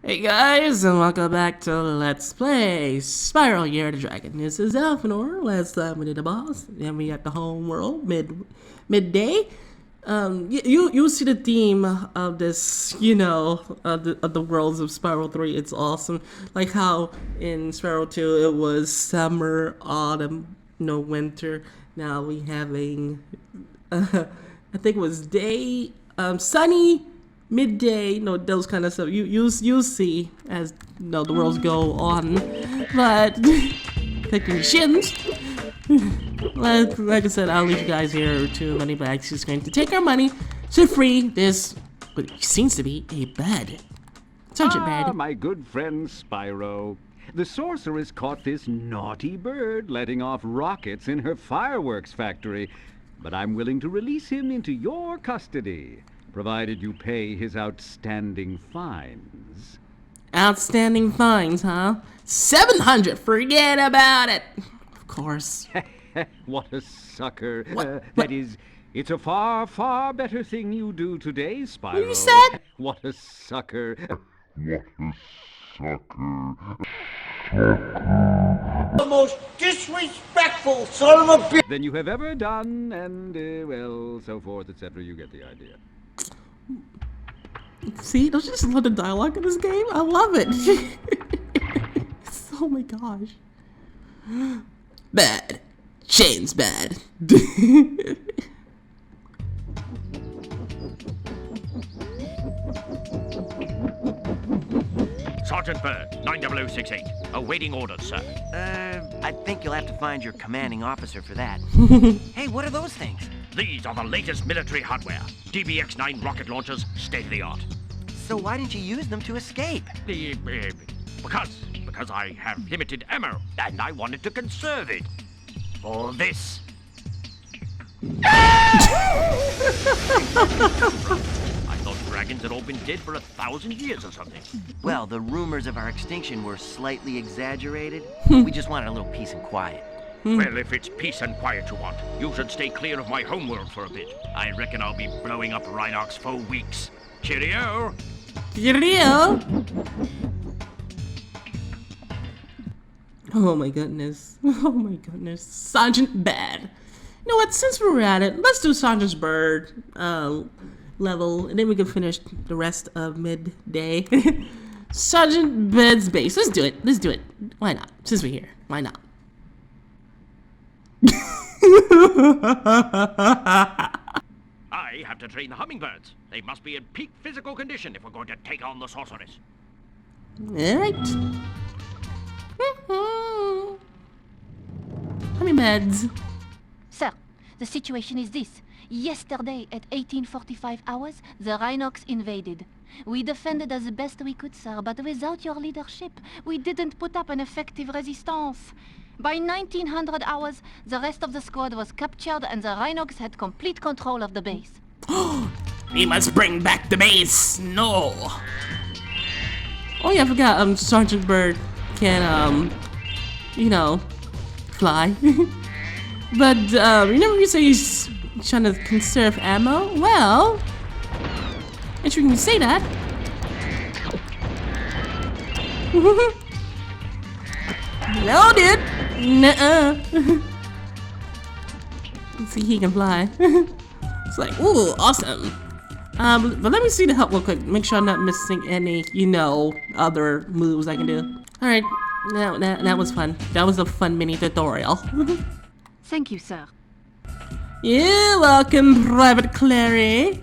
Hey guys, and welcome back to Let's Play Spyro Year of the Dragon. This is Alphy. Last time we did the boss, and we got the home world midday. You see the theme of this, of the worlds of Spyro 3. It's awesome. Like how in Spyro 2 it was summer, autumn, winter. Now we having, I think it was day, sunny, midday, those kind of stuff. You'll see as the worlds go on, but taking your shins. Like I said, I'll leave you guys here to Money Bags. He's going to take our money to free this, what seems to be a bed. Such a bed. My good friend Spyro. The sorceress caught this naughty bird letting off rockets in her fireworks factory, but I'm willing to release him into your custody, provided you pay his outstanding fines. Outstanding fines, huh? 700. Forget about it. Of course. What a sucker. What? That is, it's a far, far better thing you do today, Spyro. What you said? What a sucker. The most disrespectful son of a bitch! Than you have ever done, and, well, so forth, etc. You get the idea. See, don't you just love the dialogue in this game? I love it. Oh my gosh. Bad. Shane's bad. Sergeant Bird, 90068. Awaiting orders, sir. I think you'll have to find your commanding officer for that. Hey, what are those things? These are the latest military hardware. DBX-9 rocket launchers, state-of-the-art. So why didn't you use them to escape? Because I have limited ammo, and I wanted to conserve it. For this. I thought dragons had all been dead for 1,000 years or something. Well, the rumors of our extinction were slightly exaggerated. We just wanted a little peace and quiet. Well, if it's peace and quiet you want, you should stay clear of my homeworld for a bit. I reckon I'll be blowing up Rhinox for weeks. Cheerio! Cheerio! Oh my goodness. Oh my goodness. Sergeant Bad. You know what, since we're at it, let's do Sergeant's Bird level, and then we can finish the rest of midday. Sergeant Bad's base. Let's do it. Let's do it. Why not? Since we're here. Why not? I have to train the hummingbirds. They must be in peak physical condition if we're going to take on the sorceress. Alright. Hummingbirds. Sir, the situation is this. Yesterday at 1845 hours, the Rhinox invaded. We defended as best we could, sir, but without your leadership, we didn't put up an effective resistance. By 1900 hours, the rest of the squad was captured and the Rhinox had complete control of the base. We must bring back the base. No. Oh yeah, I forgot. Sergeant Bird can fly. But remember you say he's trying to conserve ammo? Well, interesting you say that. No, dude. Nuh-uh. Let's see, he can fly. It's like, ooh, awesome. But let me see the help real quick. Make sure I'm not missing any, other moves I can do. All right, that was fun. That was a fun mini tutorial. Thank you, sir. You're welcome, Private Clary.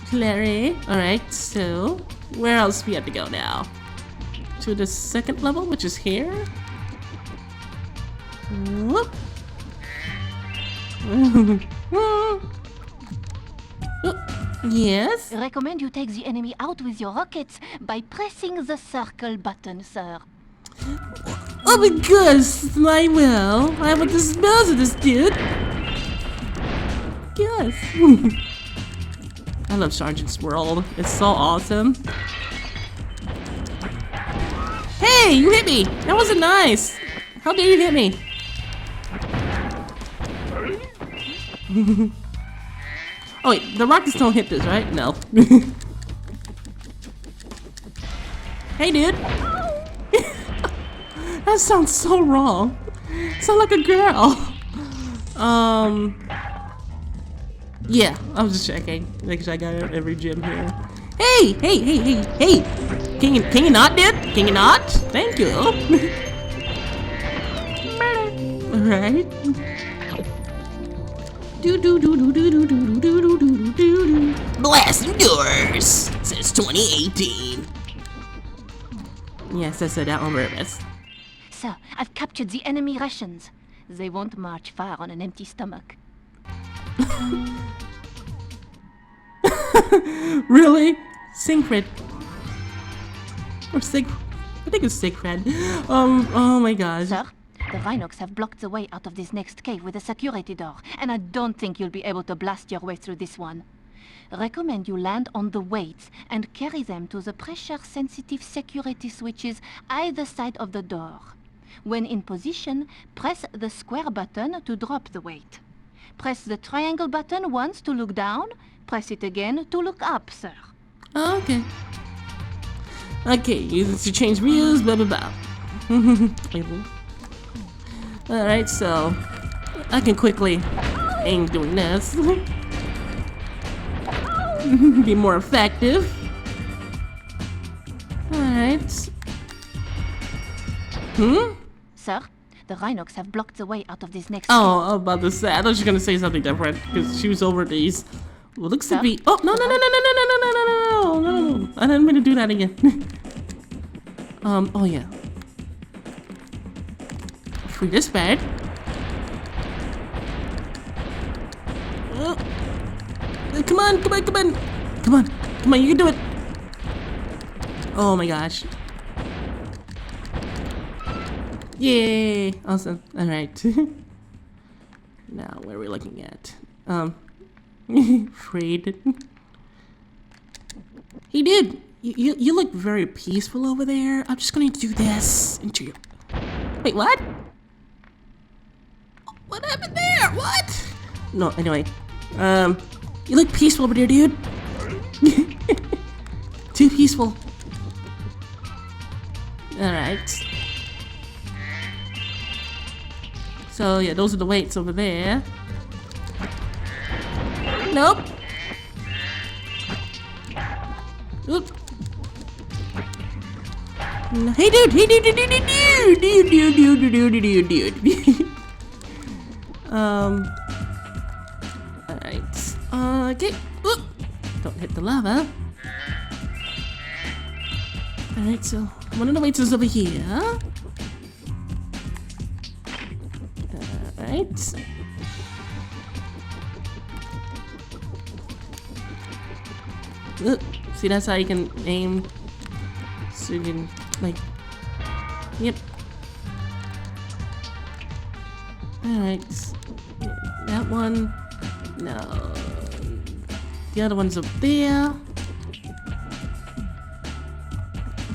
Clary. Alright, so where else we have to go now? To the second level, which is here. Whoop. Yes? I recommend you take the enemy out with your rockets by pressing the circle button, sir. Oh my gosh, I will. I will dispose of this dude. Yes. I love Sergeant's World. It's so awesome. Hey, you hit me. That wasn't nice. How dare you hit me? Oh wait, the rockets don't hit this, right? No. Hey, dude. That sounds so wrong. Sound like a girl. Yeah, I was just checking. Make sure I got every gym here. Hey, hey, hey, hey, hey! Can you not, dude? Can you not? Thank you. Alright. Blasting doors since 2018. Yes, I said that on purpose. Sir, I've captured the enemy Russians. They won't march far on an empty stomach. Really? Siegfried. Or Sig... I think it's Siegfried. Oh my gosh. Sir, the Rhinox have blocked the way out of this next cave with a security door, and I don't think you'll be able to blast your way through this one. Recommend you land on the weights and carry them to the pressure-sensitive security switches either side of the door. When in position, press the square button to drop the weight. Press the triangle button once to look down. Press it again to look up, sir. Oh, okay. Okay, use it to change views, blah blah blah. Alright, so I can quickly aim doing this. Be more effective. Alright. Sir, the Rhinox have blocked the way out of this next Oh, I was about to say, I thought she was gonna say something different because she was over these. Well, looks to be. Oh, no, no, no, no, no, no, no, no, no, no, no. I didn't mean to do that again. Oh, yeah. Free this bad. Come on, come on, come on. Come on, come on, you can do it. Oh my gosh. Yay! Awesome. Alright. Now, where are we looking at? Freed. Hey, dude! You look very peaceful over there. I'm just gonna do this into your... Wait, what? What happened there? What? No, anyway. You look peaceful over there, dude. Too peaceful. Alright. So, yeah, those are the weights over there. Nope. Oops. Hey, dude! Hey, dude! Dude! Dude! Dude! Dude! Dude! Dude! Dude! Dude! Dude! Alright. Okay. Oop. Don't hit the lava. Alright, so one of the weights is over here. Alright. See, that's how you can aim. So you can, like... Yep. Alright. That one. No. The other one's up there.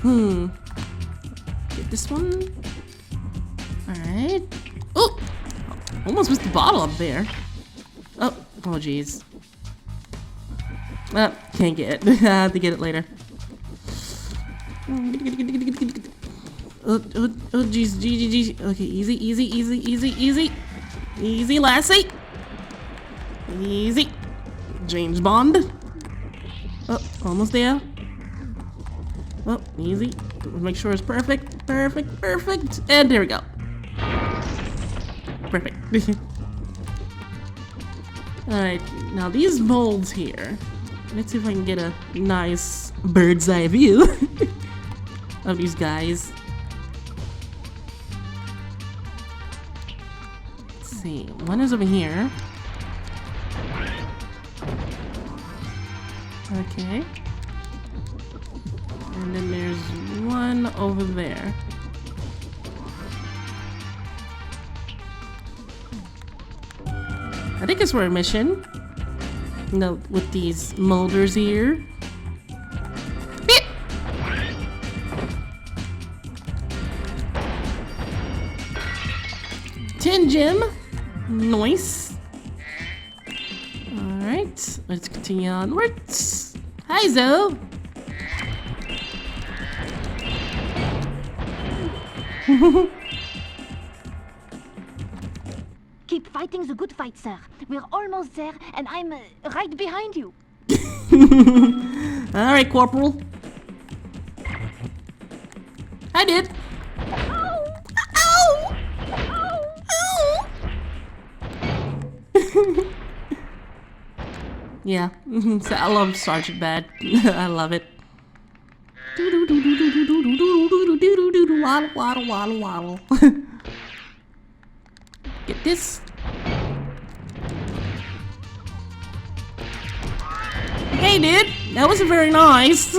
Get this one. Alright. Oh! Almost missed the bottle up there. Oh, jeez. Can't get it. I have to get it later. Oh, jeez, jeez. Okay, easy. Easy, Lassie. Easy. James Bond. Oh, almost there. Oh, easy. Make sure it's perfect. And there we go. Perfect. Alright, now these molds here. Let's see if I can get a nice bird's eye view of these guys. Let's see, one is over here. Okay. And then there's one over there. I think it's for a mission. No, with these molders here. Beep. Tin gem. Nice. Alright. Alright, let's continue onwards. Hi, Zoe. Keep fighting the good fight, sir. We're almost there, and I'm right behind you. Alright, Corporal. I did. Ow! Ow! Ow! Yeah, so I love Sergeant Bad. I love it. Waddle, waddle, waddle, waddle. Get this. Hey, dude, that wasn't very nice.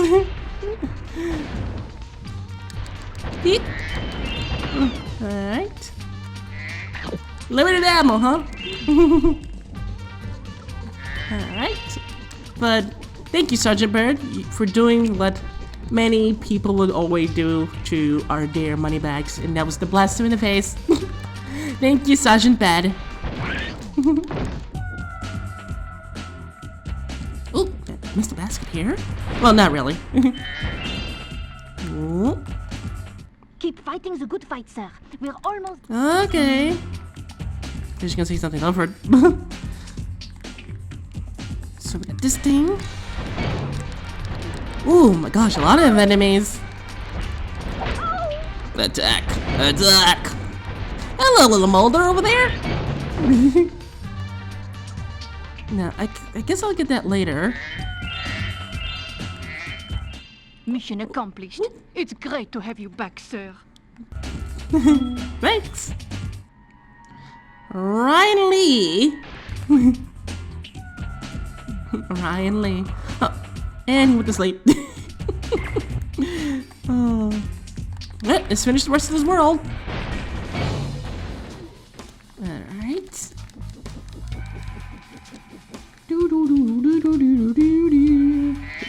Alright. Limited ammo, huh? Alright. But thank you, Sergeant Bird, for doing what many people would always do to our dear moneybags, and that was to blast him in the face. Thank you, Sergeant Bad. Oh, missed a basket here. Well, not really. Oh. Keep fighting the good fight, sir. We're almost... Okay. I'm just gonna say something over it. So we got this thing. Oh my gosh, a lot of enemies. Attack! Attack! Hello, little Molder over there. Now, I guess I'll get that later. Mission accomplished. It's great to have you back, sir. Thanks. Ryan Lee. Ryan Lee. Oh, and he went to sleep. Oh. Well, let's finish the rest of this world. Alright. Get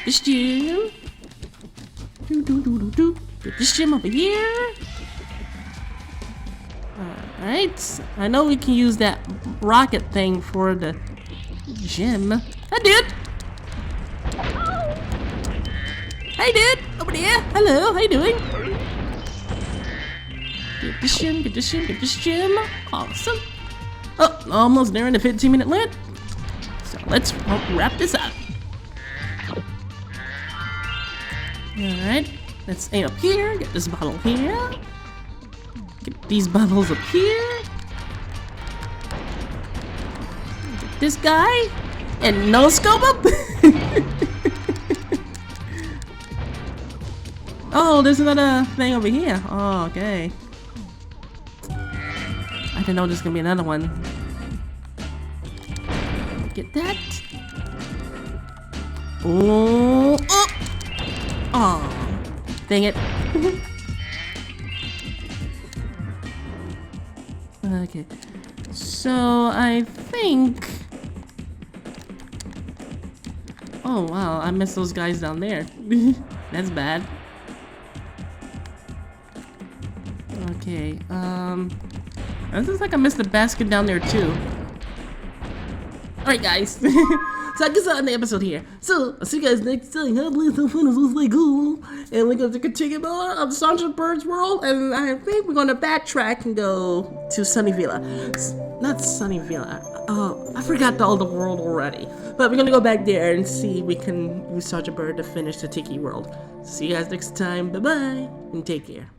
this gem. Get this gem over here. Alright. I know we can use that rocket thing for the gem. I did. Hey, dude! Over there! Hello, how you doing? Get this gem, get this gem, get this gem. Awesome. Oh, almost there in the 15-minute limit. So let's wrap this up. Alright, let's aim up here, get this bottle here. Get these bottles up here. Get this guy. And no scope up! Oh, there's another thing over here. Oh, okay. I didn't know there's gonna be another one. Get that. Oh, oh! Oh, dang it. Okay. So, I think... Oh, wow, I missed those guys down there. That's bad. Okay, this is like I missed the basket down there too. Alright guys, so I guess I'll end the episode here. So, I'll see you guys next time. Hopefully some fun is really cool. And we're going to continue more of the Sergeant Bird's world. And I think we're going to backtrack and go to Sunnyvilla. Not Sunnyvilla. Oh, I forgot all the world already. But we're going to go back there and see if we can use Sergeant Bird to finish the Tiki world. See you guys next time. Bye-bye. And take care.